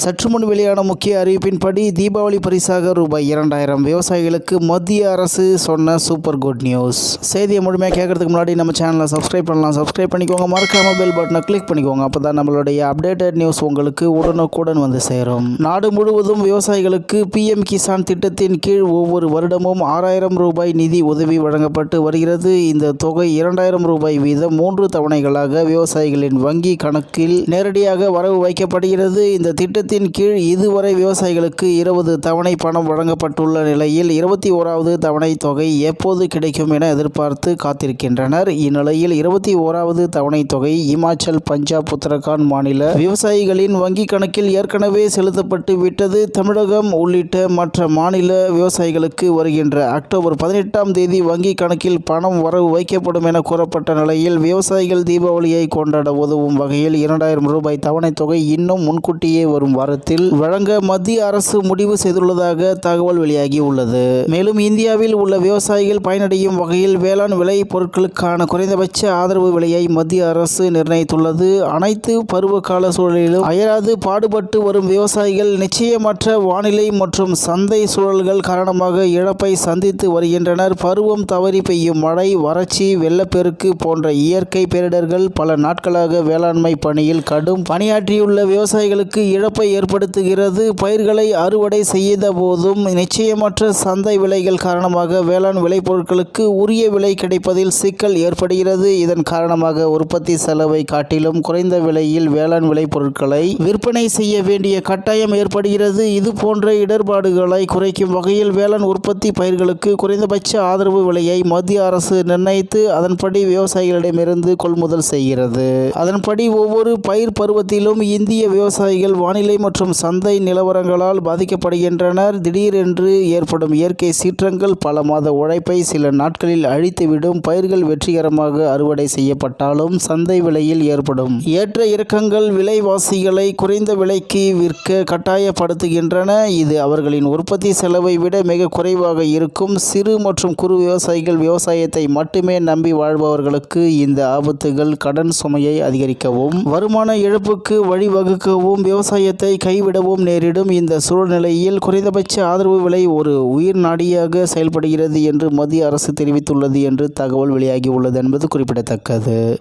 சற்று முன் வெளியான முக்கிய அறிவிப்பின்படி தீபாவளி பரிசாக ரூபாய் 2000 விவசாயிகளுக்கு மத்திய அரசு சொன்ன சூப்பர் குட் நியூஸ். செய்தியை முழுமையாக கேட்கறதுக்கு முன்னாடி நம்ம சேனலை சப்ஸ்கிரைப் பண்ணலாம். சப்ஸ்கிரைப் பண்ணிக்கோங்க. மறக்காம பெல் பட்டனை கிளிக் பண்ணிக்கோங்க. அப்போ தான் நம்மளுடைய அப்டேட்டட் நியூஸ் உங்களுக்கு உடனுக்குடன் வந்து சேரும். நாடு முழுவதும் விவசாயிகளுக்கு PM கிசான் திட்டத்தின் கீழ் ஒவ்வொரு வருடமும் 6000 ரூபாய் நிதி உதவி வழங்கப்பட்டு வருகிறது. இந்த தொகை 2000 ரூபாய் வீதம் 3 தவணைகளாக விவசாயிகளின் வங்கி கணக்கில் நேரடியாக வரவு வைக்கப்படுகிறது. இந்த திட்டத்தின் கீழ் இதுவரை விவசாயிகளுக்கு 20 தவணை பணம் வழங்கப்பட்டுள்ள நிலையில் 21வது தவணை தொகை எப்போது கிடைக்கும் என எதிர்பார்த்து காத்திருக்கின்றனர். இந்நிலையில் 21வது தவணை தொகை இமாச்சல், பஞ்சாப், உத்தரகாண்ட் மாநில விவசாயிகளின் வங்கி கணக்கில் ஏற்கனவே செலுத்தப்பட்டு விட்டது. தமிழகம் உள்ளிட்ட மற்ற மாநில விவசாயிகளுக்கு வருகின்ற அக்டோபர் 18ஆம் தேதி வங்கி கணக்கில் பணம் வரவு வைக்கப்படும் என கூறப்பட்ட நிலையில் விவசாயிகள் தீபாவளியை கொண்டாட உதவும் வகையில் 2000 ரூபாய் தவணை தொகை இன்னும் முன்கூட்டியே வரும் வாரத்தில் வழங்க மத்திய அரசு முடிவு செய்துள்ளதாக தகவல் வெளியாகி உள்ளது. மேலும் இந்தியாவில் உள்ள விவசாயிகள் பயனடையும் வகையில் வேளாண் விளை பொருட்களுக்கான குறைந்தபட்ச ஆதரவு விலையை மத்திய அரசு நிர்ணயித்துள்ளது. அனைத்து பருவகால சூழலிலும் அயராது பாடுபட்டு வரும் விவசாயிகள் நிச்சயமற்ற வானிலை மற்றும் சந்தை சூழல்கள் காரணமாக இழப்பை சந்தித்து வருகின்றனர். பருவம் தவறி பெய்யும் மழை, வறட்சி, வெள்ளப்பெருக்கு போன்ற இயற்கை பேரிடர்கள் பல நாட்களாக வேளாண்மை பணியில் கடும் பணியாற்றியுள்ள விவசாயிகளுக்கு இழப்பை ஏற்படுத்துகிறது. பயிர்களை அறுவடை செய்த போதும் நிச்சயமற்ற சந்தை விலைகள் காரணமாக வேளாண் விளைபொருட்களுக்கு உரிய விலை கிடைப்பதில் சிக்கல் ஏற்படுகிறது. இதன் காரணமாக உற்பத்தி செலவை காட்டிலும் குறைந்த விலையில் வேளாண் விளைபொருட்களை விற்பனை செய்ய வேண்டிய கட்டாயம் ஏற்படுகிறது. இது போன்ற இடர்பாடுகளை குறைக்கும் வகையில் வேளாண் உற்பத்தி பயிர்களுக்கு குறைந்தபட்ச ஆதரவு விலையை மத்திய அரசு நிர்ணயித்து அதன்படி விவசாயிகளிடமிருந்து கொள்முதல் செய்கிறது. அதன்படி ஒவ்வொரு பயிர் பருவத்திலும் இந்திய விவசாயிகள் வானிலை மற்றும் சந்தை நிலவரங்களால் பாதிக்கப்படுகின்றனர். திடீரென்று ஏற்படும் இயற்கை சீற்றங்கள் பல மாத உழைப்பை சில நாட்களில் அழித்துவிடும். பயிர்கள் வெற்றிகரமாக அறுவடை செய்யப்பட்டாலும் சந்தை விலையில் ஏற்படும் ஏற்ற இறக்கங்கள் விலைவாசிகளை குறைந்த விலைக்கு விற்க கட்டாயப்படுத்துகின்றன. இது அவர்களின் உற்பத்தி செலவை விட மிக குறைவாக இருக்கும். சிறு மற்றும் குறு விவசாயிகள் விவசாயத்தை மட்டுமே நம்பி வாழ்பவர்களுக்கு இந்த ஆபத்துகள் கடன் சுமையை அதிகரிக்கவும், வருமான இழப்புக்கு வழிவகுக்கவும், விவசாயத்தை கைவிடவும் நேரிடும். இந்த சூழ்நிலையில் குறைந்தபட்ச ஆதரவு விலை ஒரு உயிர் நாடியாக செயல்படுகிறது என்று மத்திய அரசு தெரிவித்துள்ளது என்று தகவல் வெளியாகி உள்ளது என்பது குறிப்பிடத்தக்கது.